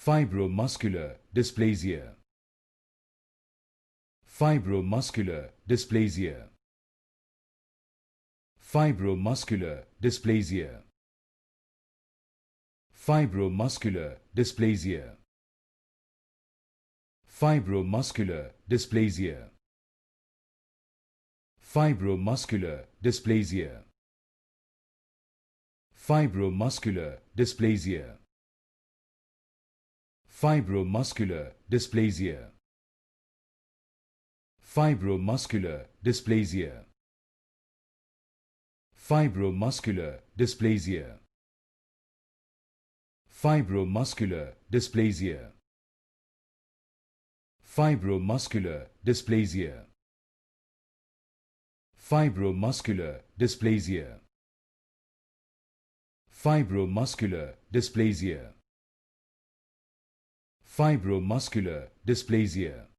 Fibromuscular dysplasia. Fibromuscular dysplasia. Fibromuscular dysplasia. Fibromuscular dysplasia. Fibromuscular dysplasia. Fibromuscular dysplasia. Fibromuscular dysplasia. Fibromuscular dysplasia. Fibromuscular dysplasia. Fibromuscular dysplasia. Fibromuscular dysplasia. Fibromuscular dysplasia. Fibromuscular dysplasia. Fibromuscular dysplasia. Fibromuscular dysplasia.